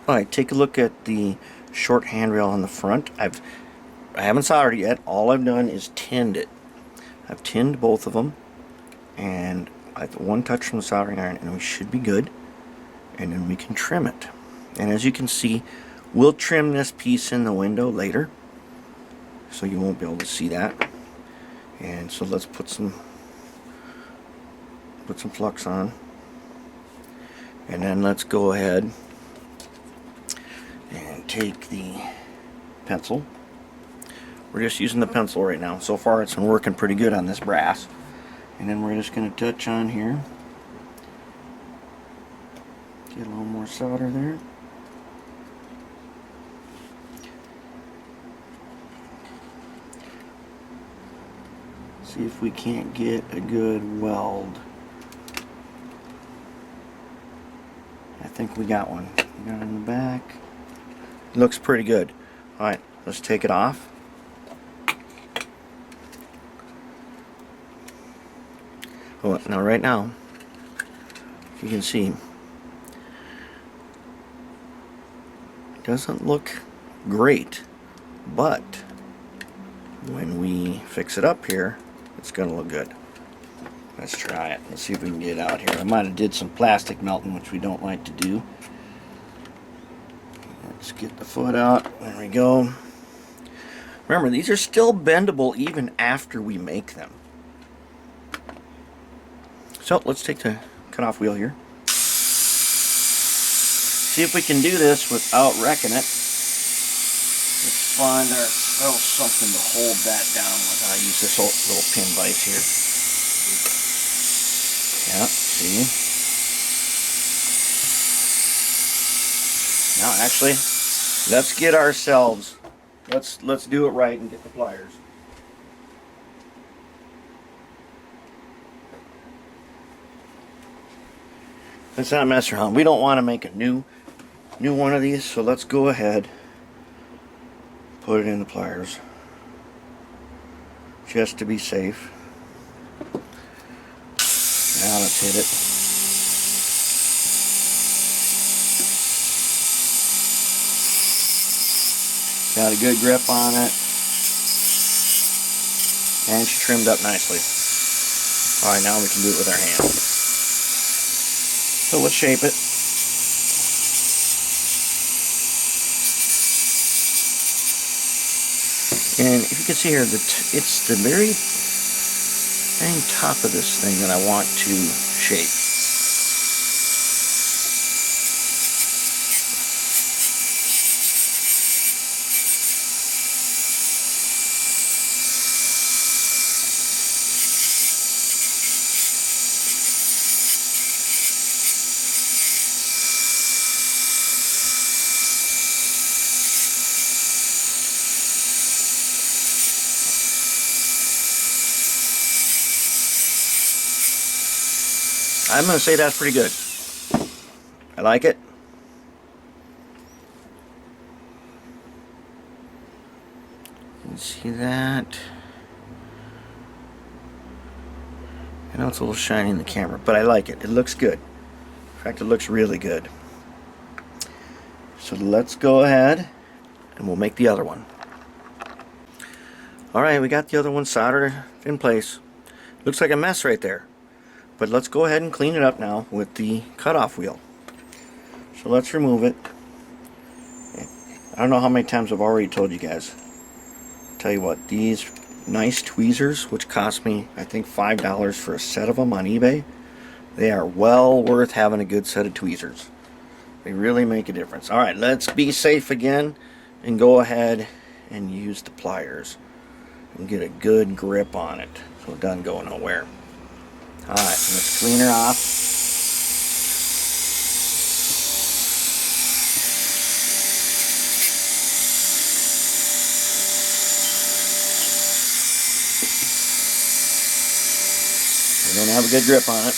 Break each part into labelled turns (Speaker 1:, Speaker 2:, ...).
Speaker 1: Alright, take a look at the short handrail on the front. I haven't soldered it yet. All I've done is tinned it. I've tinned both of them, and I have one touch from the soldering iron, and we should be good. And then we can trim it. And as you can see, we'll trim this piece in the window later, so you won't be able to see that. And so let's put some flux on, and then let's go ahead and take the pencil. We're just using the pencil right now. So far it's been working pretty good on this brass. And then we're just going to touch on here. Get a little more solder there. See if we can't get a good weld. I think we got one. We got it in the back. Looks pretty good. Alright, let's take it off. Oh, now right now, if you can see, it doesn't look great, but when we fix it up here, it's going to look good. Let's try it. Let's see if we can get it out here. I might have did some plastic melting, which we don't like to do. Let's get the foot out. There we go. Remember, these are still bendable even after we make them. So let's take the cutoff wheel here. See if we can do this without wrecking it. Let's find ourselves something to hold that down with. I use this little pin vise here. Yeah, see? Now actually, let's get ourselves, let's do it right and get the pliers. Let's not mess around. We don't want to make a new one of these, so let's go ahead, put it in the pliers, just to be safe. Now let's hit it. Got a good grip on it, and she trimmed up nicely. Alright, now we can do it with our hands. So let's shape it. And if you can see here, it's the very dang top of this thing that I want to shape. I'm going to say that's pretty good. I like it. You can see that. I know it's a little shiny in the camera, but I like it. It looks good. In fact, it looks really good. So let's go ahead and we'll make the other one. Alright, we got the other one soldered in place. Looks like a mess right there. But let's go ahead and clean it up now with the cutoff wheel. So let's remove it. I don't know how many times I've already told you guys. Tell you what, these nice tweezers, which cost me I think $5 for a set of them on eBay, they are well worth having a good set of tweezers. They really make a difference. Alright, let's be safe again and go ahead and use the pliers and get a good grip on it so it doesn't go nowhere. Alright, let's clean her off. We don't have a good grip on it.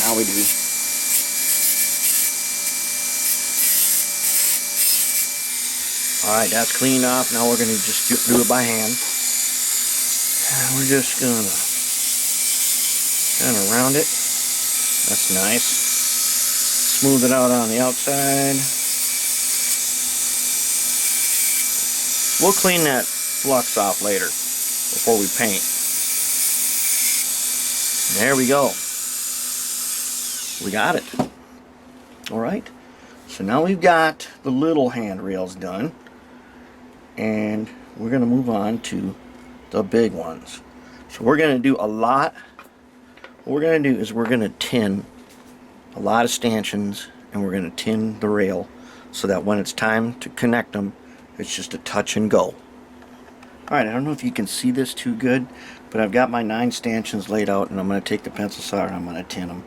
Speaker 1: Now we do. Alright, that's cleaned off. Now we're going to just do it by hand. And we're just going to kind of round it. That's nice. smooth it out on the outside. We'll clean that flux off later before we paint. There we go. We got it. Alright, so now we've got the little handrails done, and we're going to move on to the big ones. So we're going to do a lot. What we're going to do is we're going to tin a lot of stanchions, and we're going to tin the rail so that when it's time to connect them, it's just a touch and go. Alright, I don't know if you can see this too good, but I've got my 9 stanchions laid out, and I'm going to take the pencil solder and I'm going to tin them.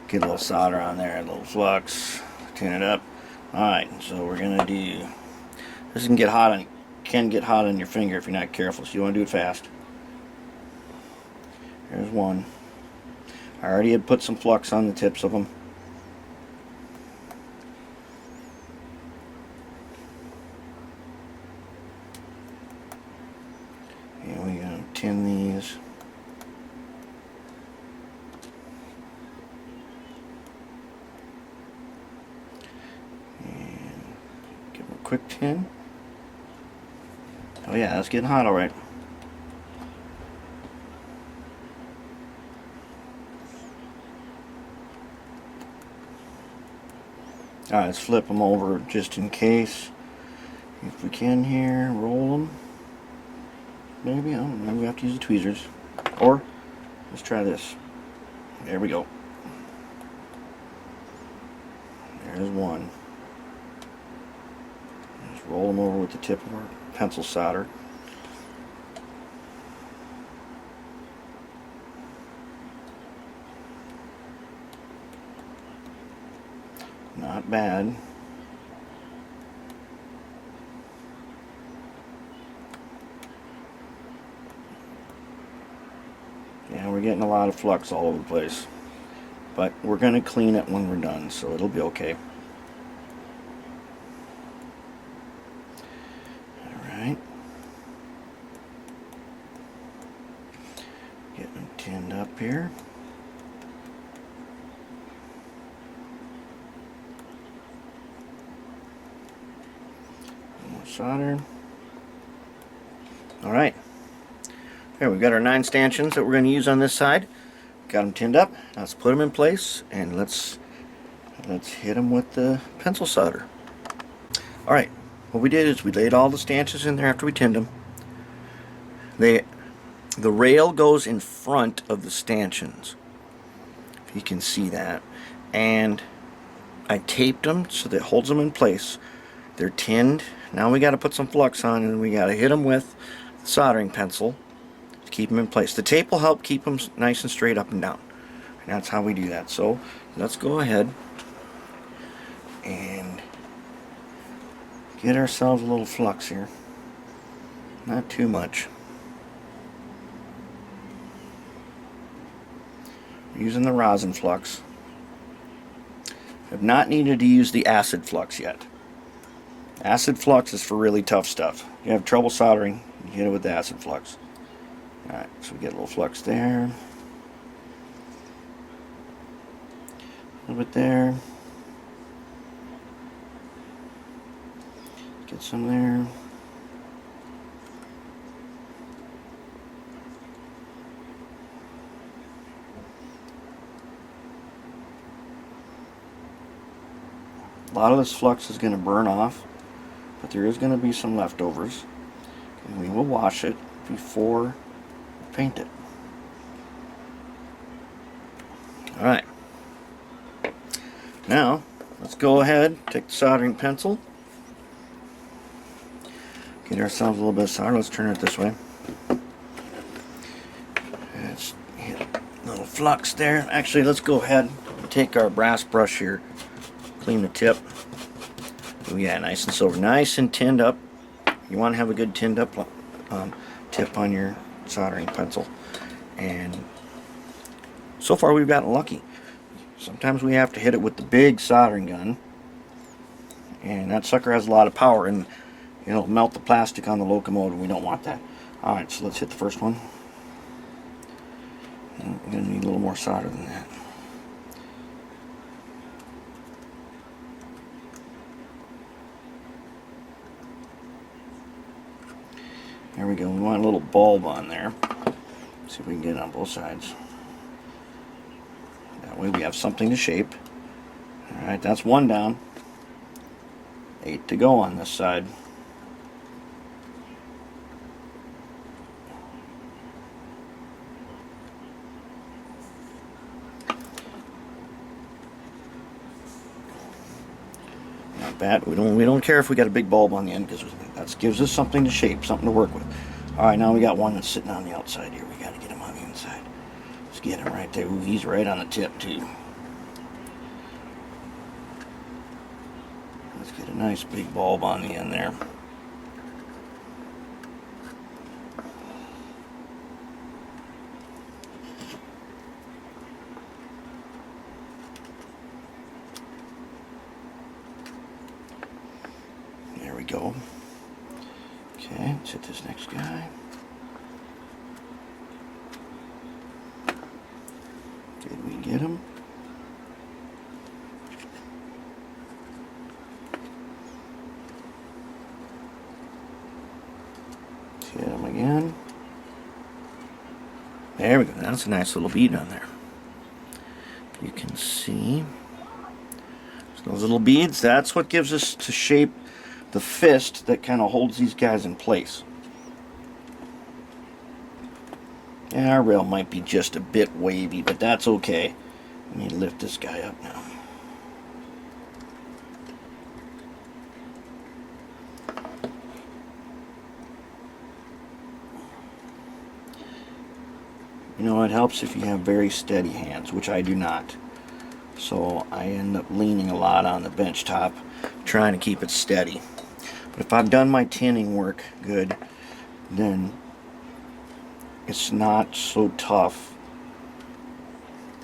Speaker 1: Get a little solder on there, a little flux, tin it up. Alright, so we're going to do, this can get hot on your finger if you're not careful, so you want to do it fast. There's one. I already had put some flux on the tips of them. And we're going to tin these. And give them a quick tin. Oh yeah, that's getting hot alright. Alright, let's flip them over just in case. If we can here, roll them. Maybe, I don't know, we have to use the tweezers. Or, let's try this. There we go. There's one. Just roll them over with the tip of our pencil solder. Not bad. Yeah, we're getting a lot of flux all over the place. But we're going to clean it when we're done, so it'll be okay. Alright. Getting them tinned up here. More solder. Alright. There, we've got our 9 stanchions that we're going to use on this side. Got them tinned up. Now let's put them in place, and let's hit them with the pencil solder. Alright, what we did is we laid all the stanchions in there after we tinned them. The rail goes in front of the stanchions, if you can see that. And I taped them so that it holds them in place. They're tinned. Now we got to put some flux on, and we got to hit them with the soldering pencil to keep them in place. The tape will help keep them nice and straight up and down. And that's how we do that. So let's go ahead and get ourselves a little flux here. Not too much. We're using the rosin flux. I've not needed to use the acid flux yet. Acid flux is for really tough stuff. If you have trouble soldering, you hit it with the acid flux. Alright, so we get a little flux there. A little bit there. Get some there. A lot of this flux is going to burn off, but there is going to be some leftovers. And we will wash it before we paint it. Alright. Now, let's go ahead, take the soldering pencil, get ourselves a little bit of solder. Let's turn it this way. Let's hit a little flux there. Actually, let's go ahead and take our brass brush here, clean the tip. Oh yeah, nice and silver, nice and tinned up. You want to have a good tinned up tip on your soldering pencil. And so far we've gotten lucky. Sometimes we have to hit it with the big soldering gun, and that sucker has a lot of power, and it'll melt the plastic on the locomotive. We don't want that. Alright, so let's hit the first one. And we're going to need a little more solder than that. we go. We want a little bulb on there. See if we can get it on both sides. That way we have something to shape. Alright, that's one down. 8 to go on this side. Not bad. We don't care if we got a big bulb on the end, because that gives us something to shape, something to work with. Alright, now we got one that's sitting on the outside here. We got to get him on the inside. Let's get him right there. Ooh, he's right on the tip too. Let's get a nice big bulb on the end there. There we go. Okay, let's hit this next guy. Did we get him? Let's hit him again. There we go. That's a nice little bead on there. You can see those little beads. That's what gives us to shape the fist that kind of holds these guys in place. Yeah, our rail might be just a bit wavy, but that's okay. We need to lift this guy up now. You know, it helps if you have very steady hands, which I do not. So I end up leaning a lot on the bench top, trying to keep it steady. But if I've done my tinning work good, then it's not so tough.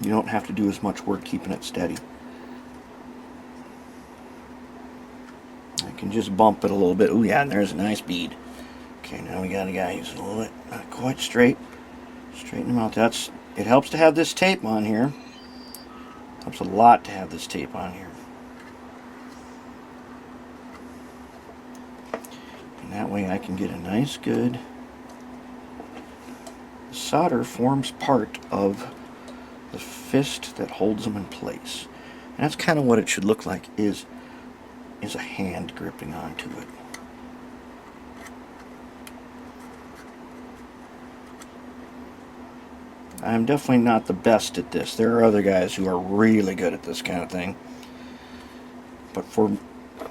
Speaker 1: You don't have to do as much work keeping it steady. I can just bump it a little bit. Oh yeah, and there's a nice bead. Okay, now we got a guy who's a little bit not quite straight. Straighten him out. It helps to have this tape on here. Helps a lot to have this tape on here. And that way I can get a nice good solder forms part of the fist that holds them in place. And that's kind of what it should look like, is a hand gripping onto it. I'm definitely not the best at this. There are other guys who are really good at this kind of thing. But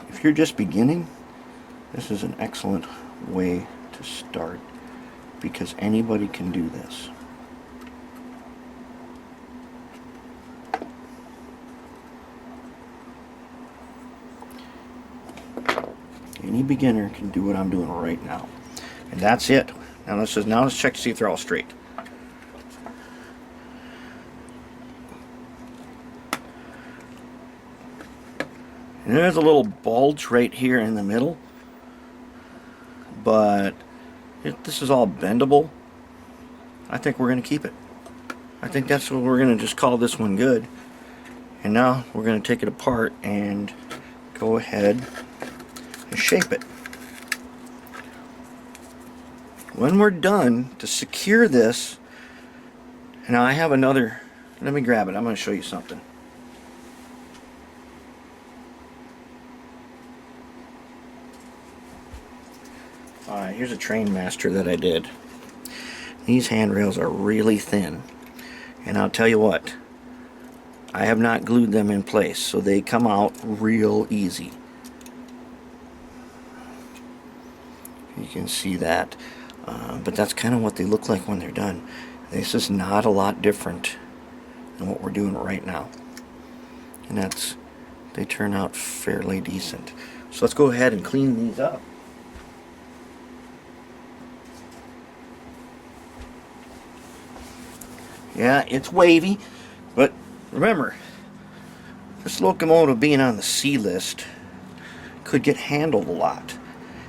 Speaker 1: if you're just beginning, this is an excellent way to start, because anybody can do this. Any beginner can do what I'm doing right now. And that's it. Now let's check to see if they're all straight. And there's a little bulge right here in the middle, but this is all bendable. I think we're going to keep it. I think that's what we're going to just call this one good. And now we're going to take it apart and go ahead and shape it. When we're done, to secure this, and I have another, let me grab it, I'm going to show you something. Alright, here's a train master that I did. These handrails are really thin, and I'll tell you what, I have not glued them in place, so they come out real easy. You can see that, but that's kind of what they look like when they're done. This is not a lot different than what we're doing right now, and they turn out fairly decent. So let's go ahead and clean these up. Yeah, it's wavy, but remember, this locomotive being on the C list could get handled a lot.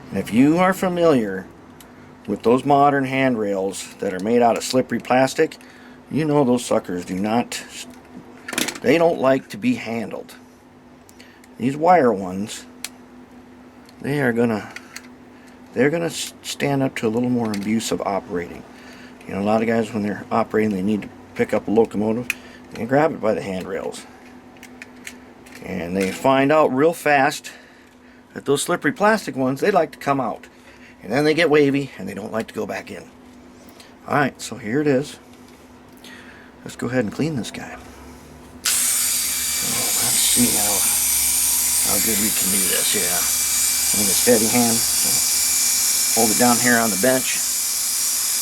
Speaker 1: And if you are familiar with those modern handrails that are made out of slippery plastic, you know those suckers they don't like to be handled. These wire ones, they're gonna they're going to stand up to a little more abusive operating. You know, a lot of guys, when they're operating, they need to pick up a locomotive and grab it by the handrails. And they find out real fast that those slippery plastic ones, they like to come out. And then they get wavy and they don't like to go back in. Alright, so here it is. Let's go ahead and clean this guy. So let's see how good we can do this. Yeah. With a steady hand. So hold it down here on the bench.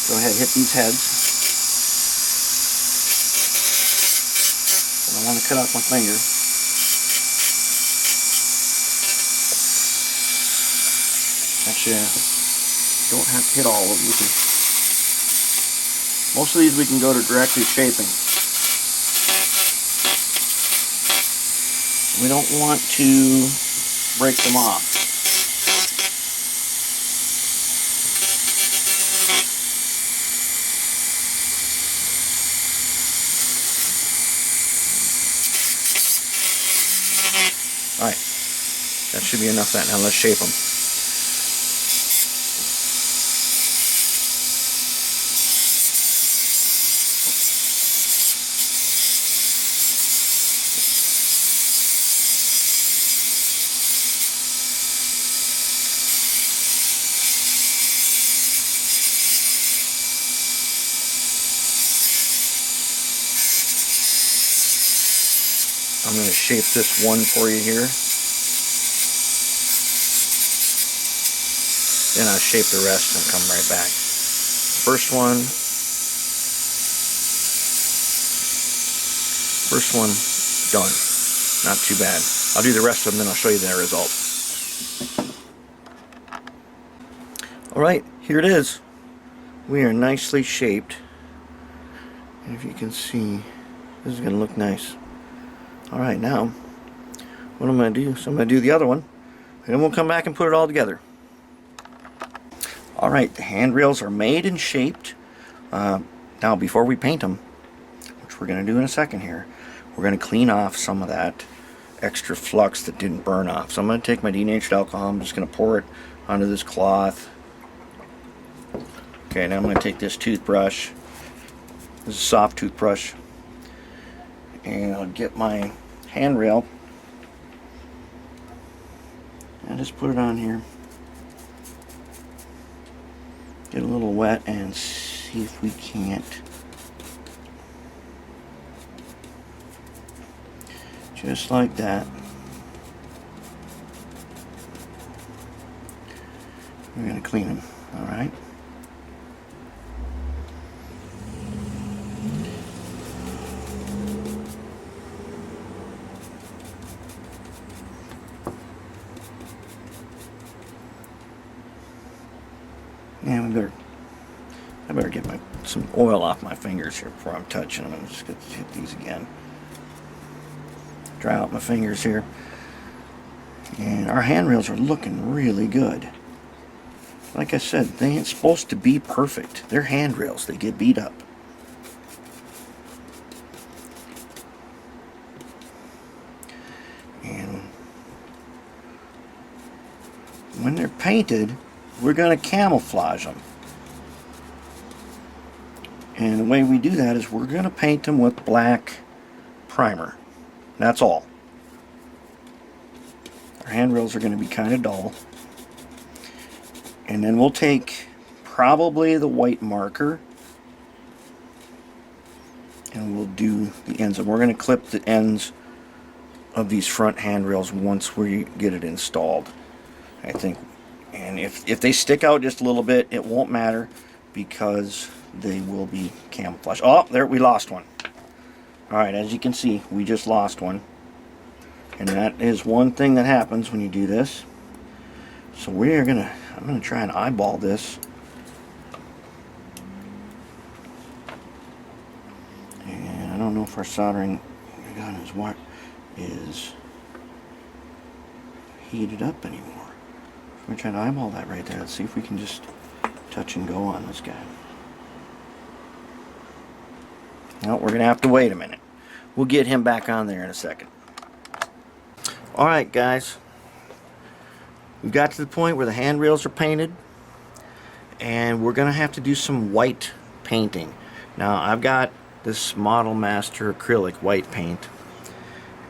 Speaker 1: Go ahead and hit these heads. I don't want to cut off my finger. Actually, don't have to hit all of them. Most of these we can go to directly shaping. We don't want to break them off. Alright, that should be enough of that. Now let's shape them. I'm going to shape this one for you here. Then I'll shape the rest and come right back. First one done. Not too bad. I'll do the rest of them, then I'll show you the result. Alright, here it is. We are nicely shaped. And if you can see, this is going to look nice. Alright, now, what I'm going to do is I'm going to do the other one, and then we'll come back and put it all together. Alright, the handrails are made and shaped. Now, before we paint them, which we're going to do in a second here, we're going to clean off some of that extra flux that didn't burn off. So I'm going to take my denatured alcohol, I'm just going to pour it onto this cloth. Okay, now I'm going to take this toothbrush. This is a soft toothbrush. And I'll get my handrail and just put it on here. Get a little wet and see if we can't just like that. We're going to clean them, alright? And I better get some oil off my fingers here before I'm touching them. I'm just going to hit these again. Dry out my fingers here. And our handrails are looking really good. Like I said, they ain't supposed to be perfect. They're handrails. They get beat up. And when they're painted, we're going to camouflage them. And the way we do that is we're going to paint them with black primer. That's all. Our handrails are going to be kind of dull. And then we'll take probably the white marker and we'll do the ends. And we're going to clip the ends of these front handrails once we get it installed, I think. And if they stick out just a little bit, it won't matter because they will be camouflaged. Oh, there, we lost one. Alright, as you can see, we just lost one. And that is one thing that happens when you do this. So I'm gonna try and eyeball this. And I don't know if our soldering gun is heated up anymore. I'm going to try to eyeball that right there. Let's see if we can just touch and go on this guy. No, we're going to have to wait a minute. We'll get him back on there in a second. Alright guys, we got to the point where the handrails are painted. and we're gonna have to do some white painting. Now I've got this Model Master acrylic white paint,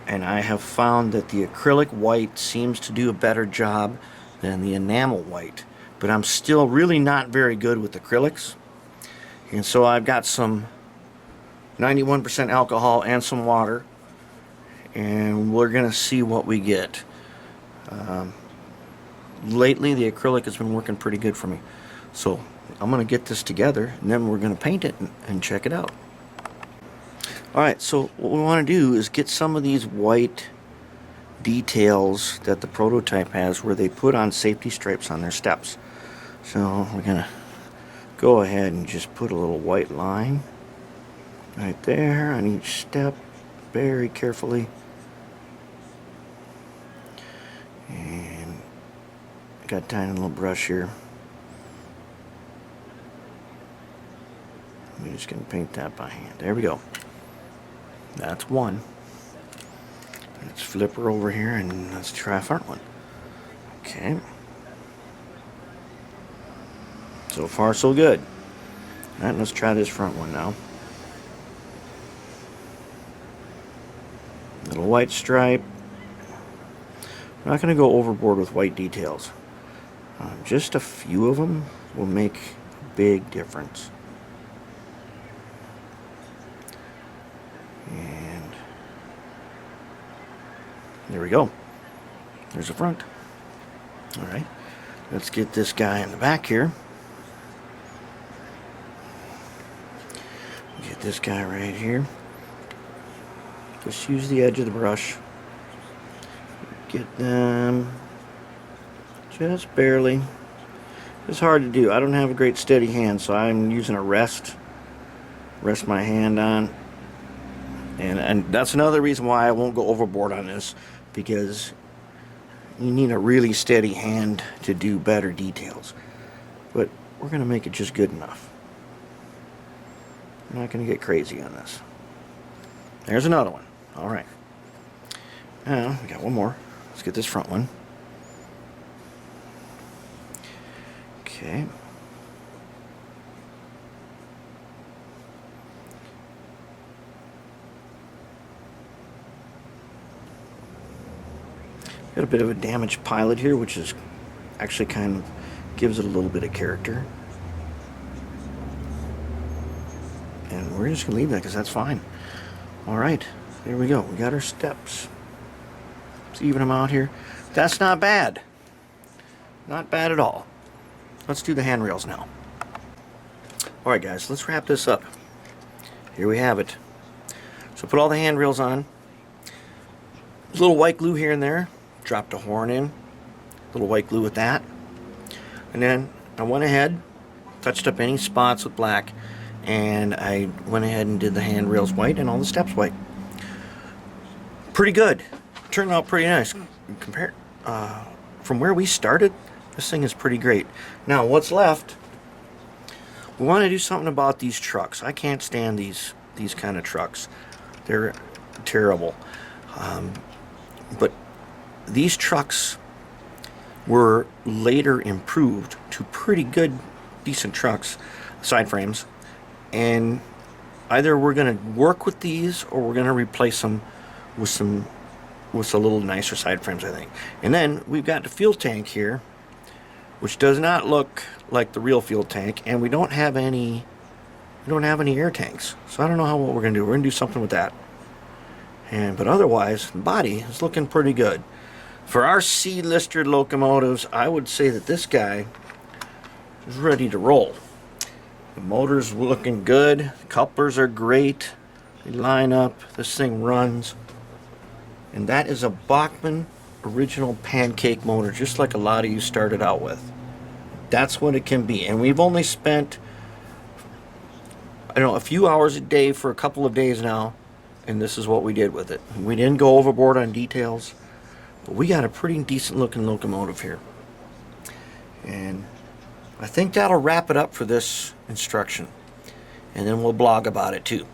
Speaker 1: and I have found that the acrylic white seems to do a better job than the enamel white, but I'm still really not very good with acrylics. And so I've got some 91% alcohol and some water, and we're gonna see what we get. Lately the acrylic has been working pretty good for me, so I'm gonna get this together and then we're gonna paint it and check it out. Alright, so what we want to do is get some of these white details that the prototype has where they put on safety stripes on their steps. So we're gonna go ahead and just put a little white line right there on each step very carefully. And I got a tiny little brush here. I'm just gonna paint that by hand. There we go. That's one. Let's flip her over here and let's try a front one. Okay. So far so good. Alright, let's try this front one now. Little white stripe. I'm not going to go overboard with white details. Just a few of them will make a big difference. And there we go. There's the front. Alright, let's get this guy in the back here. Get this guy right here. Just use the edge of the brush. Get them just barely. It's hard to do. I don't have a great steady hand, so I'm using a rest my hand on. And that's another reason why I won't go overboard on this, because you need a really steady hand to do better details. But we're going to make it just good enough. I'm not going to get crazy on this. There's another one. Alright. Now, we got one more. Let's get this front one. Okay. Got a bit of a damaged pilot here, which is actually kind of gives it a little bit of character. And we're just going to leave that because that's fine. Alright, there we go. We got our steps. Let's even them out here. That's not bad. Not bad at all. Let's do the handrails now. Alright guys, let's wrap this up. Here we have it. So put all the handrails on. A little white glue here and there. Dropped a horn in. A little white glue with that. And then I went ahead, touched up any spots with black, and I went ahead and did the handrails white and all the steps white. Pretty good. Turned out pretty nice. Compared from where we started, this thing is pretty great. Now what's left, we want to do something about these trucks. I can't stand these kind of trucks. They're terrible. But these trucks were later improved to pretty good, decent trucks, side frames, and either we're going to work with these or we're going to replace them with a little nicer side frames, I think. And then we've got the fuel tank here, which does not look like the real fuel tank, and we don't have any air tanks. So I don't know what we're going to do. We're going to do something with that. But otherwise, the body is looking pretty good. For our C-lister locomotives, I would say that this guy is ready to roll. The motor's looking good. The couplers are great. They line up. This thing runs. And that is a Bachmann original pancake motor, just like a lot of you started out with. That's what it can be. And we've only spent, I don't know, a few hours a day for a couple of days now. And this is what we did with it. We didn't go overboard on details, but we got a pretty decent looking locomotive here. And I think that'll wrap it up for this instruction. And then we'll blog about it too.